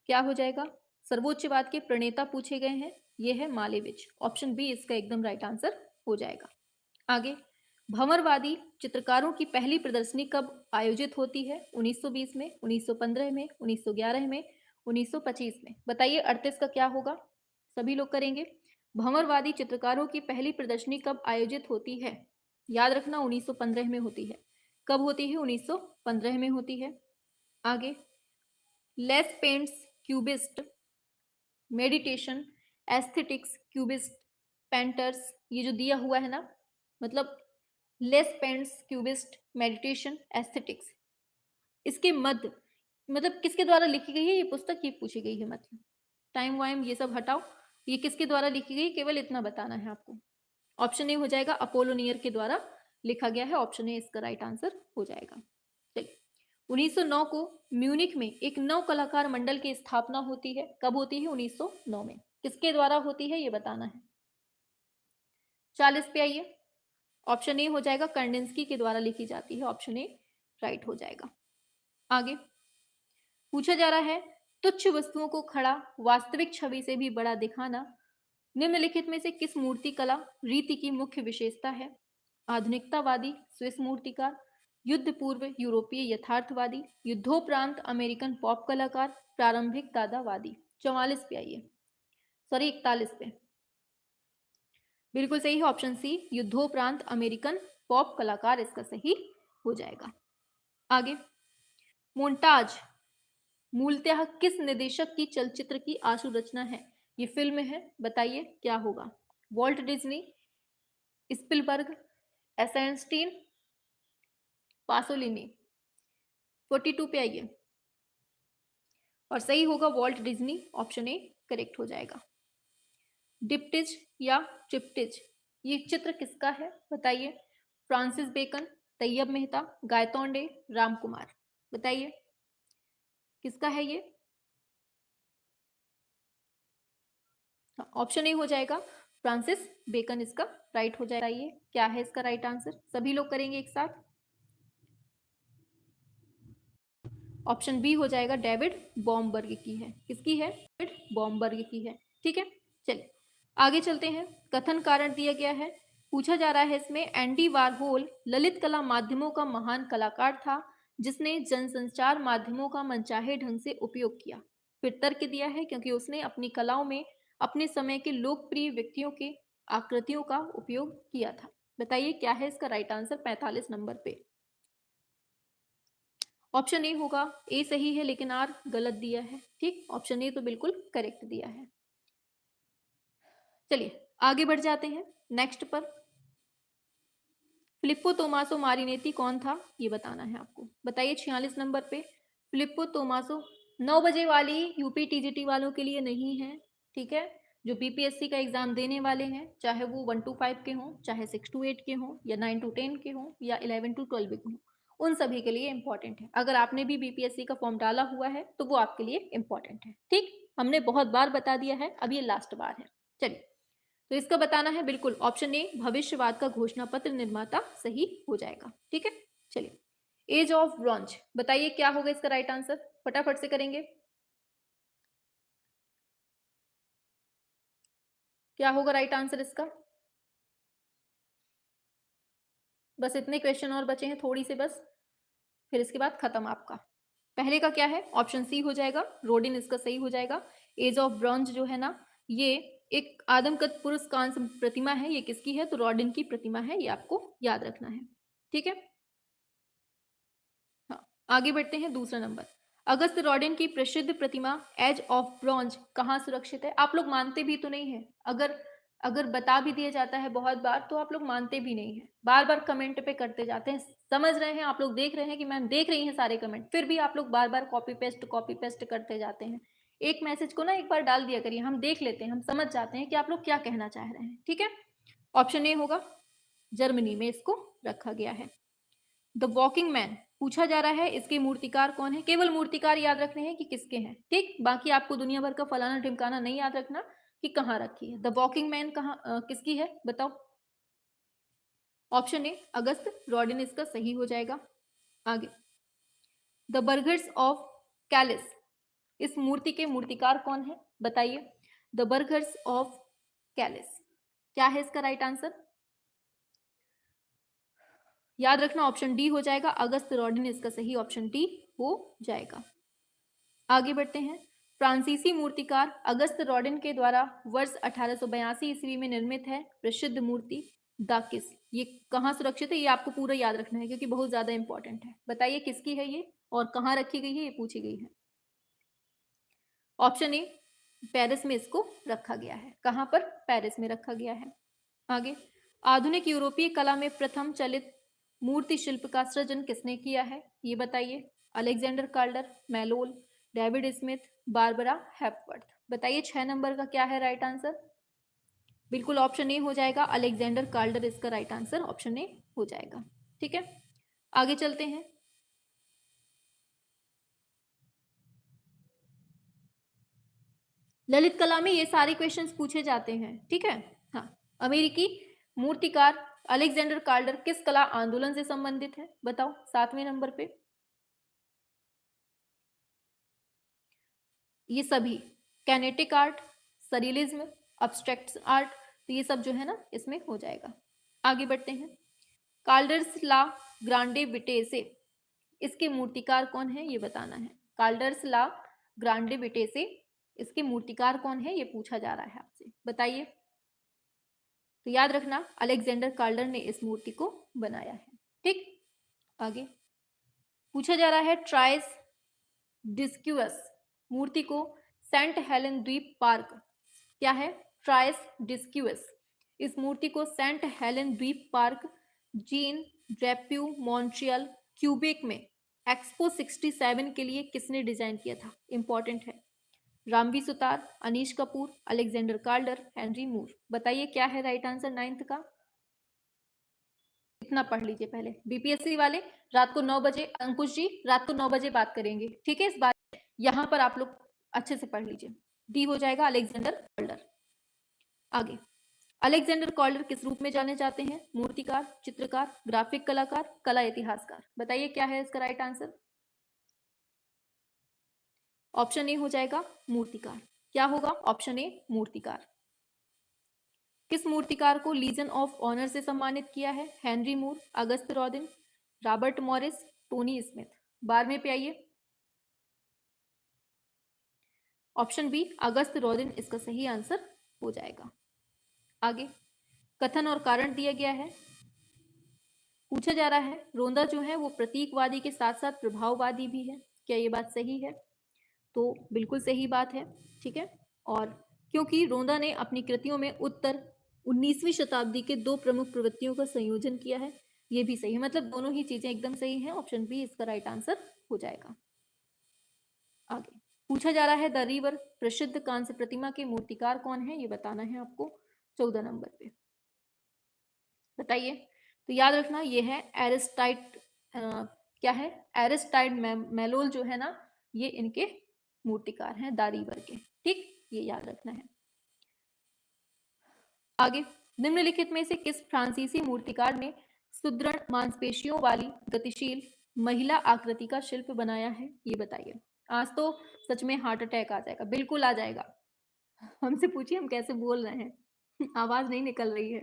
क्या हो जाएगा। सर्वोच्चवाद के प्रणेता पूछे गए हैं, ये है मालेविच। ऑप्शन बी इसका एकदम राइट आंसर हो जाएगा। आगे, भंवरवादी चित्रकारों की पहली प्रदर्शनी कब आयोजित होती है? 1920 में, 1915 में, 1911 में, 1925 में। बताइए 38 का क्या होगा, सभी लोग करेंगे। भंवरवादी चित्रकारों की पहली प्रदर्शनी कब आयोजित होती है? याद रखना 1915 में होती है। कब होती है? 1915 में होती है। आगे, less paints, cubist, meditation, aesthetics, cubist, painters, ये जो दिया हुआ है ना, मतलब less paints, cubist, meditation, aesthetics, इसके मध्य मतलब किसके द्वारा लिखी गई है ये पुस्तक, ये पूछी गई है। मतलब टाइम वाइम ये सब हटाओ, ये किसके द्वारा लिखी गई केवल इतना बताना है आपको। ऑप्शन ए हो जाएगा अपोलोनियर के द्वारा लिखा गया है, ऑप्शन ए इसका राइट आंसर हो जाएगा। चलिए, 1909 को म्यूनिख में एक नव कलाकार मंडल की स्थापना होती है, कब होती है? 1909 में। किसके द्वारा होती है ये बताना है। 40 पे आइए। ऑप्शन ए हो जाएगा कंडेंस्की के द्वारा लिखी जाती है, ऑप्शन ए राइट हो जाएगा। आगे पूछा जा रहा है, तुच्छ वस्तुओं को खड़ा वास्तविक छवि से भी बड़ा दिखाना निम्नलिखित में से किस मूर्ति कला रीति की मुख्य विशेषता है? आधुनिकतावादी स्विस मूर्तिकार, युद्ध पूर्व यूरोपीय यथार्थवादी, युद्धोपरांत अमेरिकन पॉप कलाकार, प्रारंभिक दादावादी। 44 पे आइए, सॉरी 41 पे। बिल्कुल सही है, ऑप्शन सी युद्धोपरांत अमेरिकन पॉप कलाकार इसका सही हो जाएगा। आगे, मोन्टाज मूलतः किस निदेशक की चलचित्र की आशु रचना है? ये फिल्म है, बताइए क्या होगा। Walt Disney, Spielberg, Eisenstein, Pasolini. 42 पे आइए। और सही होगा Walt Disney, option A correct हो जाएगा। डिप्टिज या ट्रिप्टिज, ये चित्र किसका है बताइए? फ्रांसिस बेकन, तैयब मेहता, गायतोंडे, राम कुमार, बताइए किसका है ये? ऑप्शन ए हो जाएगा फ्रांसिस बेकन, इसका राइट हो जाएगा। ये क्या है इसका राइट आंसर? सभी लोग करेंगे एक साथ। ऑप्शन बी हो जाएगा डेविड बॉमबर्ग की है। किसकी है? डेविड बॉमबर्ग की है। ठीक है, चलिए आगे चलते हैं। कथन कारण दिया गया है, पूछा जा रहा है इसमें एंडी वारहोल ललित कला माध्यमों का महान कलाकार था जिसने जनसंचार माध्यमों का मनचाहे ढंग से उपयोग किया। फिर तर्क दिया है क्योंकि उसने अपनी कलाओं में अपने समय के लोकप्रिय व्यक्तियों के आकृतियों का उपयोग किया था। बताइए क्या है इसका राइट आंसर 45 नंबर पे? ऑप्शन ए होगा, ए सही है लेकिन आर गलत दिया है। ठीक, ऑप्शन ए तो बिल्कुल करेक्ट दिया है। चलिए आगे बढ़ जाते हैं नेक्स्ट पर। फिलिप्पो तोमासो मारिनेती कौन था ये बताना है आपको। बताइए 46 नंबर पे फिलिप्पो तोमासो। 9 बजे वाली यूपी टीजीटी वालों के लिए नहीं है, ठीक है? जो बीपीएससी का एग्जाम देने वाले हैं, चाहे वो 1 to 5 के हों, चाहे 6 to 8 के हों, या 9 to 10 के हों, या 11 to 12 के हों, उन सभी के लिए इंपॉर्टेंट है। अगर आपने भी बीपीएससी का फॉर्म डाला हुआ है तो वो आपके लिए इंपॉर्टेंट है। ठीक, हमने बहुत बार बता दिया है, अब ये लास्ट बार है। चलिए, तो इसका बताना है बिल्कुल ऑप्शन ए भविष्यवाद का घोषणा पत्र निर्माता सही हो जाएगा। ठीक है, चलिए एज ऑफ ब्रॉन्ज, बताइए क्या होगा इसका राइट आंसर? फटाफट से करेंगे, क्या होगा राइट आंसर इसका? बस इतने क्वेश्चन और बचे हैं, थोड़ी से बस, फिर इसके बाद खत्म आपका। पहले का क्या है? ऑप्शन सी हो जाएगा, रोडिन इसका सही हो जाएगा। एज ऑफ ब्रॉन्ज जो है ना, ये एक आदमकद पुरुष कांस्य प्रतिमा है। ये किसकी है? तो रॉडिन की प्रतिमा है, ये आपको याद रखना है। ठीक है, हाँ आगे बढ़ते हैं। दूसरा नंबर, अगस्त रॉडिन की प्रसिद्ध प्रतिमा एज ऑफ ब्रॉन्ज कहाँ सुरक्षित है? आप लोग मानते भी तो नहीं है, अगर अगर बता भी दिया जाता है बहुत बार तो आप लोग मानते भी नहीं है, बार बार कमेंट पे करते जाते हैं। समझ रहे हैं, आप लोग देख रहे हैं कि मैम देख रही हैं सारे कमेंट, फिर भी आप लोग बार बार कॉपी पेस्ट करते जाते हैं। एक मैसेज को ना एक बार डाल दिया करिए, हम देख लेते हैं, हम समझ जाते हैं कि आप लोग क्या कहना चाह रहे हैं। ठीक है, ऑप्शन ए होगा, जर्मनी में इसको रखा गया है। द वॉकिंग मैन पूछा जा रहा है, इसके मूर्तिकार कौन है? केवल मूर्तिकार याद रखने हैं कि किसके हैं। ठीक, बाकी आपको दुनिया भर का फलाना ढिमकाना नहीं याद रखना कि कहाँ रखी है। द वॉकिंग मैन कहाँ किसकी है बताओ? ऑप्शन ए अगस्त रॉडिन इसका सही हो जाएगा। आगे, द बर्गर्स ऑफ कैलिस, इस मूर्ति के मूर्तिकार कौन है बताइए? द बर्गर्स ऑफ कैलिस, क्या है इसका राइट आंसर? याद रखना ऑप्शन डी हो जाएगा, अगस्त रॉडिन इसका सही ऑप्शन डी हो जाएगा। आगे बढ़ते हैं। फ्रांसीसी मूर्तिकार अगस्त रॉडिन के द्वारा वर्ष 1882 ईस्वी में निर्मित है प्रसिद्ध मूर्ति दाकिस, ये कहाँ सुरक्षित है? ये आपको पूरा याद रखना है क्योंकि बहुत ज्यादा इंपॉर्टेंट है। बताइए किसकी है ये और कहाँ रखी गई है, ये पूछी गई है। ऑप्शन ए पेरिस में इसको रखा गया है। कहाँ पर? पेरिस में रखा गया है। आगे, आधुनिक यूरोपीय कला में प्रथम चलित मूर्ति शिल्प का सृजन किसने किया है ये बताइए? Alexander Calder, Maillol, David Smith, Barbara Hepworth. बताइए 6 नंबर का क्या है राइट आंसर? बिल्कुल ऑप्शन ए हो जाएगा, अलेक्जेंडर कार्लर इसका राइट आंसर ऑप्शन ए हो जाएगा। ठीक है, आगे चलते हैं। ललित कला में ये सारे क्वेश्चंस पूछे जाते हैं। ठीक है, हाँ, अमेरिकी मूर्तिकार अलेक्जेंडर कार्लर किस कला आंदोलन से संबंधित है बताओ 7वें नंबर पे? ये सभी kinetic art, surrealism, abstract art, तो ये सब जो है ना इसमें हो जाएगा। आगे बढ़ते हैं। कार्लर्स ला ग्रांडे विटेसे, इसके मूर्तिकार कौन है ये बताना है। कार्लर्स ला ग्रांडे विटेसे, इसके मूर्तिकार कौन है ये पूछा जा रहा है आपसे, बताइए। तो याद रखना अलेक्जेंडर कार्लर ने इस मूर्ति को बनाया है। ठीक, आगे पूछा जा रहा है ट्राइस डिस्क्यूअस मूर्ति को सेंट हेलेन द्वीप पार्क, क्या है? ट्राइस डिस्क्यूअस, इस मूर्ति को सेंट हेलेन द्वीप पार्क जीन ड्रेप्यू मॉन्ट्रियल क्यूबेक में एक्सपो 67 के लिए किसने डिजाइन किया था? इंपॉर्टेंट है। रामवी सुतार, अनीश कपूर, अलेक्जेंडर कार्डर, हेनरी मूर। बताइए क्या है राइट आंसर 9th का? इतना पढ़ लीजिए पहले। बीपीएससी वाले रात को 9 बजे, अंकुश जी रात को 9 बजे बात करेंगे, ठीक है? इस बात यहाँ पर आप लोग अच्छे से पढ़ लीजिए। डी हो जाएगा अलेक्जेंडर कॉल्डर। आगे, अलेक्जेंडर कॉल्डर किस रूप में जाने जाते हैं? मूर्तिकार, चित्रकार, ग्राफिक कलाकार, कला इतिहासकार। बताइए क्या है इसका राइट आंसर? ऑप्शन ए हो जाएगा मूर्तिकार। क्या होगा? ऑप्शन ए मूर्तिकार। किस मूर्तिकार को लीजन ऑफ ऑनर से सम्मानित किया है? हेनरी मूर, अगस्त रॉदिन, रॉबर्ट मॉरिस, टोनी स्मिथ। 12वें पे आइए। ऑप्शन बी अगस्त रॉदिन इसका सही आंसर हो जाएगा। आगे, कथन और कारण दिया गया है। पूछा जा रहा है रोंदा जो है वो प्रतीकवादी के साथ साथ प्रभाववादी भी है, क्या ये बात सही है? तो बिल्कुल सही बात है, ठीक है। और क्योंकि रोंदा ने अपनी कृतियों में उत्तर 19वीं शताब्दी के दो प्रमुख प्रवृत्तियों का संयोजन किया है, ये भी सही है। मतलब दोनों ही चीजें एकदम सही हैं। ऑप्शन बी इसका राइट आंसर हो जाएगा। आगे पूछा जा रहा है द रिवर प्रसिद्ध कांस्य प्रतिमा के मूर्तिकार कौन है, ये बताना है आपको 14 नंबर पे। बताइए। तो याद रखना ये है एरिस्टाइट, क्या है? एरिस्टाइट मेलोल जो है ना, ये इनके मूर्तिकार हैं दारीवर के, ठीक, ये याद रखना है। आगे, निम्नलिखित में से किस फ्रांसीसी मूर्तिकार ने सुदृढ़ मांसपेशियों वाली गतिशील महिला आकृति का शिल्प बनाया है, ये बताइए। आज तो सच में हार्ट अटैक आ जाएगा, बिल्कुल आ जाएगा। हमसे पूछिए हम कैसे बोल रहे हैं, आवाज नहीं निकल रही है।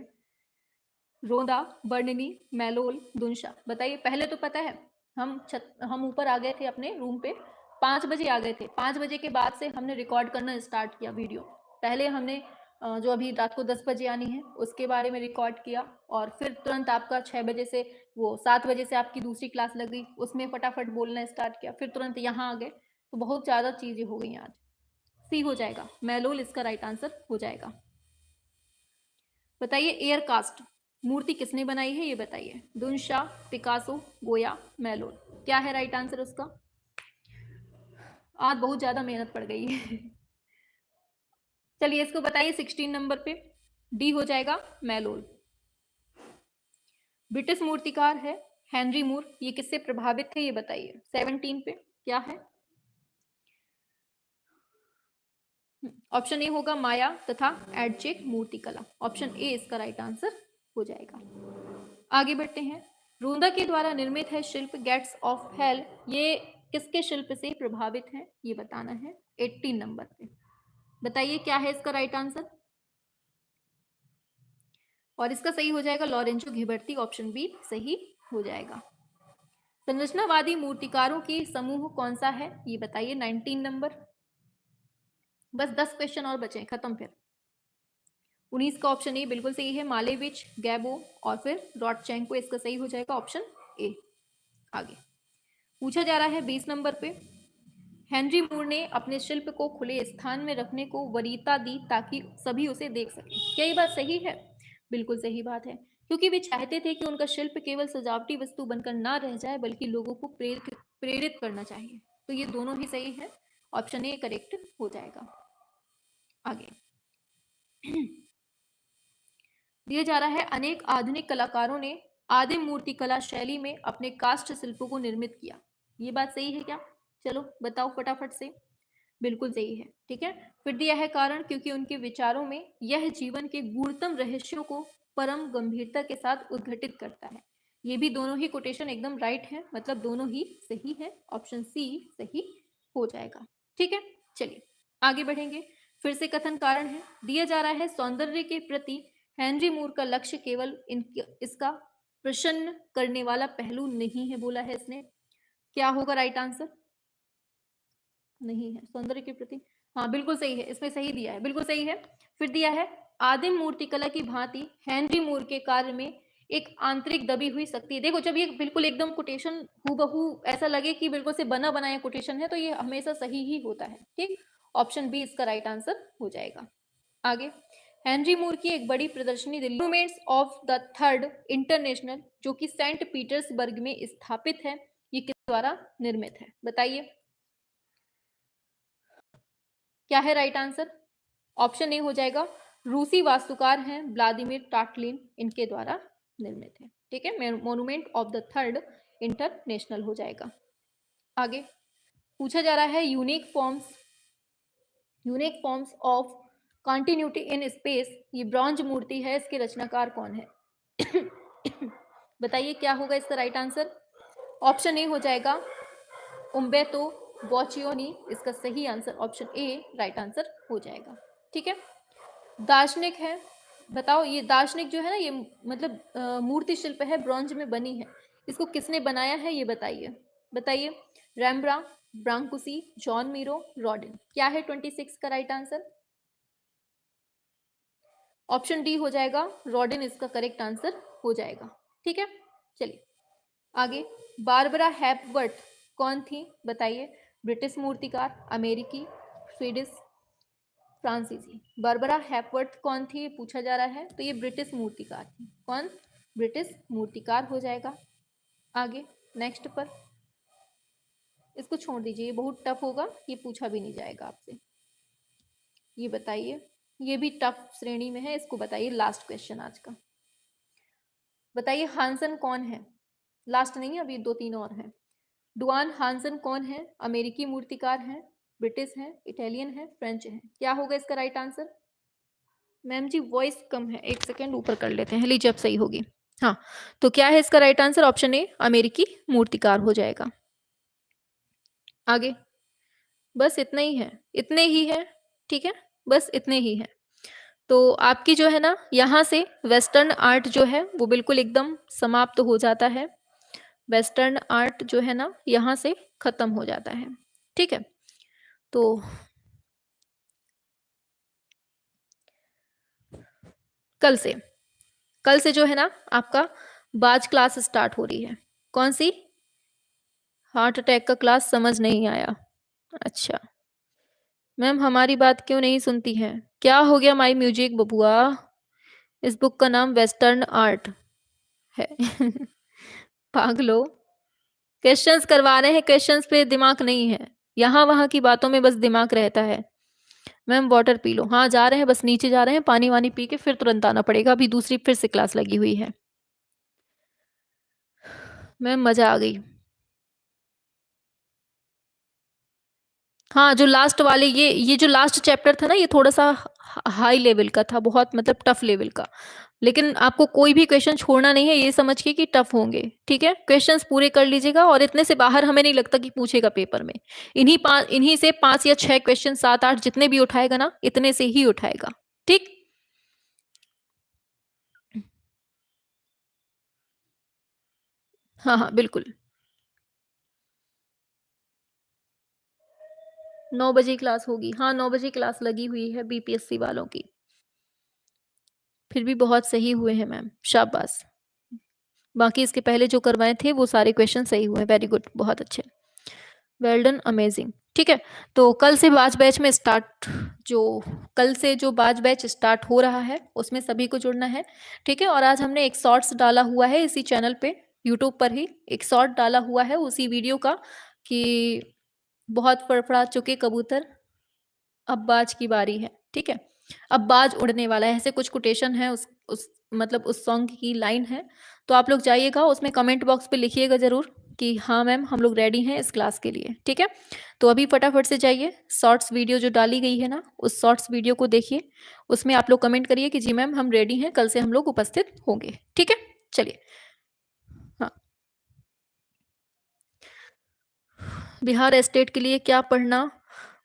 रोंदा, बर्निनी, मैलोल, दुनशा। बताइए। पहले तो पता है हम ऊपर आ गए थे अपने रूम पे, 5 बजे आ गए थे। 5 बजे के बाद से हमने रिकॉर्ड करना स्टार्ट किया वीडियो। पहले हमने जो अभी रात को 10 बजे आनी है उसके बारे में रिकॉर्ड किया, और फिर तुरंत आपका 6 बजे से, वो 7 बजे से आपकी दूसरी क्लास लग गई, उसमें फटाफट बोलना स्टार्ट किया, फिर तुरंत यहाँ आ गए। तो बहुत ज़्यादा चीज़ें हो गई आज। सी हो जाएगा, मैलोल इसका राइट आंसर हो जाएगा। बताइए एयर कास्ट मूर्ति किसने बनाई है, ये बताइए। दुनशा, पिकासो, गोया, मैलोल। क्या है राइट आंसर उसका? आज बहुत ज्यादा मेहनत पड़ गई है। चलिए इसको बताइए 16 नंबर पे। डी हो जाएगा मैलोल। ब्रिटिश मूर्तिकार है हेनरी मूर, ये किससे प्रभावित थे ये बताइए। 17 पे क्या है? ऑप्शन ए होगा माया तथा एडचेक मूर्तिकला। ऑप्शन ए इसका राइट आंसर हो जाएगा। आगे बढ़ते हैं। रोंदा के द्वारा निर्मित है शिल्प गेट्स ऑफ हेल, ये किसके शिल्प से प्रभावित है ये बताना है 18 नंबर पे। बताइए क्या है इसका राइट आंसर? और इसका सही हो जाएगा लॉरेंजो घिबर्ती। ऑप्शन बी सही हो जाएगा। संरचनावादी मूर्तिकारों की समूह कौन सा है ये बताइए 19 नंबर। बस 10 क्वेश्चन और बचे, खत्म फिर। 19 का ऑप्शन ए बिल्कुल सही है, मालेविच, गैबो और फिर रॉडचेंको, इसका सही हो जाएगा ऑप्शन ए। आगे पूछा जा रहा है 20 नंबर पे। हेनरी मूर ने अपने शिल्प को खुले स्थान में रखने को वरीयता दी ताकि सभी उसे देख सकें, क्या ये बात सही है? बिल्कुल सही बात है, क्योंकि वे चाहते थे कि उनका शिल्प केवल सजावटी वस्तु बनकर ना रह जाए बल्कि लोगों को प्रेरित करना चाहिए। तो ये दोनों ही सही है, ऑप्शन ए करेक्ट हो जाएगा। आगे दिया जा रहा है अनेक आधुनिक कलाकारों ने आदिम मूर्ति कला शैली में अपने काष्ठ शिल्पों को निर्मित किया, ये बात सही है क्या? चलो बताओ फटाफट से। बिल्कुल सही है, ठीक है। फिर दिया है कारण, क्योंकि उनके विचारों में यह जीवन के गूढ़तम रहस्यों को परम गंभीरता के साथ उद्घटित करता है। ये भी दोनों ही कोटेशन एकदम राइट है, मतलब दोनों ही सही है। ऑप्शन सी सही हो जाएगा, ठीक है। चलिए आगे बढ़ेंगे। फिर से कथन कारण है। दिया जा रहा है सौंदर्य के प्रति हेनरी मूर का लक्ष्य केवल इसका प्रसन्न करने वाला पहलू नहीं है, बोला है इसने। क्या होगा राइट आंसर? नहीं है सौंदर्य के प्रति, हाँ बिल्कुल सही है, इसमें सही दिया है, बिल्कुल सही है। फिर दिया है आदिम मूर्तिकला की भांति हेनरी मूर के कार्य में एक आंतरिक दबी हुई शक्ति है। देखो जब ये बिल्कुल एकदम कोटेशन हूबहू ऐसा लगे कि बिल्कुल से बना बनाया कोटेशन है तो ये हमेशा सही ही होता है, ठीक। ऑप्शन बी इसका राइट आंसर हो जाएगा। आगे हेनरी मूर की एक बड़ी प्रदर्शनी Delhi monuments of the third international जो कि सेंट पीटर्सबर्ग में स्थापित है, ये द्वारा निर्मित है? बताइए क्या है राइट आंसर? ऑप्शन ए हो जाएगा रूसी वास्तुकार हैं व्लादिमीर टाटलिन, इनके द्वारा निर्मित है। ठीक है, monument of the third international हो जाएगा। आगे पूछा जा रहा है unique forms of continuity in space, ये ब्रॉन्ज मूर्ति है, इसके रचनाकार कौन है? बताइए क्या होगा इसका राइट आंसर? ऑप्शन ए हो जाएगा उम्बेर्तो बोचियोनी, इसका सही answer option A right answer हो जाएगा। ठीक है, दार्शनिक है, बताओ ये दार्शनिक जो है ना, ये मतलब मूर्ति शिल्प है, ब्रॉन्ज में बनी है, इसको किसने बनाया है ये बताइए। बताइए रैम्ब्रा, ब्रांकुसी, जॉन मीरो, रॉडिन, क्या है 26 का राइट आंसर? ऑप्शन डी हो जाएगा रॉडिन, इसका करेक्ट आंसर हो जाएगा। ठीक है, चलिए आगे। बारबरा हेपवर्थ कौन थी? बताइए, ब्रिटिश मूर्तिकार, अमेरिकी, स्वीडिश, फ्रांसीसी। बारबरा हेपवर्थ कौन थी पूछा जा रहा है, तो ये ब्रिटिश मूर्तिकार थी। कौन? ब्रिटिश मूर्तिकार हो जाएगा। आगे नेक्स्ट पर, इसको छोड़ दीजिए, ये बहुत टफ होगा, ये पूछा भी नहीं जाएगा आपसे। ये बताइए, ये भी टफ श्रेणी में है, इसको बताइए, लास्ट क्वेश्चन आज का। बताइए हांसन कौन है? लास्ट नहीं है, अभी 2-3 और हैं। डुआन हांसन कौन है? अमेरिकी मूर्तिकार हैं, ब्रिटिश हैं, इटालियन है, फ्रेंच है, क्या होगा इसका राइट आंसर? मैम जी वॉइस कम है, 1 सेकेंड ऊपर कर लेते हैं, लीजिए अब सही होगी। हाँ, तो क्या है इसका राइट आंसर? ऑप्शन ए अमेरिकी मूर्तिकार हो जाएगा। आगे बस इतना ही है, इतने ही है। ठीक है, बस इतने ही है। तो आपकी जो है ना, यहाँ से वेस्टर्न आर्ट जो है वो बिल्कुल एकदम समाप्त हो जाता है। वेस्टर्न आर्ट जो है ना, यहाँ से खत्म हो जाता है। ठीक है, तो कल से जो है ना आपका बाज क्लास स्टार्ट हो रही है। कौन सी? हार्ट अटैक का क्लास? समझ नहीं आया। अच्छा मैम, हमारी बात क्यों नहीं सुनती हैं? क्या हो गया माई म्यूजिक बबुआ? इस बुक का नाम वेस्टर्न आर्ट है। पागलो, क्वेश्चंस करवा रहे हैं, क्वेश्चंस पे दिमाग नहीं है, यहाँ वहाँ की बातों में बस दिमाग रहता है। Ma'am water P low. हाँ जा रहे हैं, बस नीचे जा रहे हैं, पानी वानी पी के फिर तुरंत आना पड़ेगा, अभी दूसरी फिर से क्लास लगी हुई है। मैम मजा आ गई। हाँ जो लास्ट वाले, ये जो लास्ट चैप्टर था ना, ये थोड़ा सा हाई लेवल का था, बहुत मतलब टफ लेवल का, लेकिन आपको कोई भी क्वेश्चन छोड़ना नहीं है, ये समझ के कि टफ होंगे। ठीक है, क्वेश्चंस पूरे कर लीजिएगा, और इतने से बाहर हमें नहीं लगता कि पूछेगा पेपर में। इन्हीं से 5 या 6 क्वेश्चन, 7-8 जितने भी उठाएगा ना, इतने से ही उठाएगा। ठीक, हाँ हाँ बिल्कुल। 9 बजे क्लास होगी, हाँ 9 बजे क्लास लगी हुई है बीपीएससी वालों की। फिर भी बहुत सही हुए हैं मैम, शाबाश। बाकी इसके पहले जो करवाए थे वो सारे क्वेश्चन सही हुए, वेरी गुड, बहुत अच्छे, वेल डन, अमेजिंग। ठीक है, तो कल से बाज बैच में स्टार्ट, जो कल से जो बाज बैच स्टार्ट हो रहा है उसमें सभी को जुड़ना है। ठीक है, और आज हमने एक शॉर्ट्स डाला हुआ है इसी चैनल पे, यूट्यूब पर ही एक शॉर्ट डाला हुआ है उसी वीडियो का, कि बहुत फड़फड़ा चुके कबूतर, अब बाज की बारी है। ठीक है, अब बाज उड़ने वाला है, ऐसे कुछ कोटेशन है, उस मतलब उस सॉन्ग की लाइन है। तो आप लोग जाइएगा, उसमें कमेंट बॉक्स पे लिखिएगा जरूर कि हाँ मैम हम लोग रेडी हैं इस क्लास के लिए। ठीक है, तो अभी फटाफट से जाइए, शॉर्ट्स वीडियो जो डाली गई है ना, उस शॉर्ट्स वीडियो को देखिए, उसमें आप लोग कमेंट करिए कि जी मैम हम रेडी हैं, कल से हम लोग उपस्थित होंगे। ठीक है, चलिए। हाँ, बिहार स्टेट के लिए क्या पढ़ना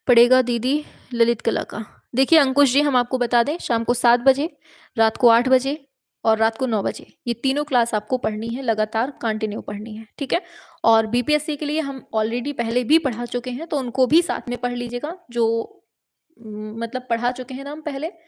पड़ेगा दीदी? ललित कला का। देखिए अंकुश जी, हम आपको बता दें, शाम को 7 बजे, रात को 8 बजे और रात को 9 बजे, ये तीनों क्लास आपको पढ़नी है, लगातार कंटिन्यू पढ़नी है। ठीक है, और बीपीएससी के लिए हम ऑलरेडी पहले भी पढ़ा चुके हैं, तो उनको भी साथ में पढ़ लीजिएगा, जो मतलब पढ़ा चुके हैं ना हम पहले,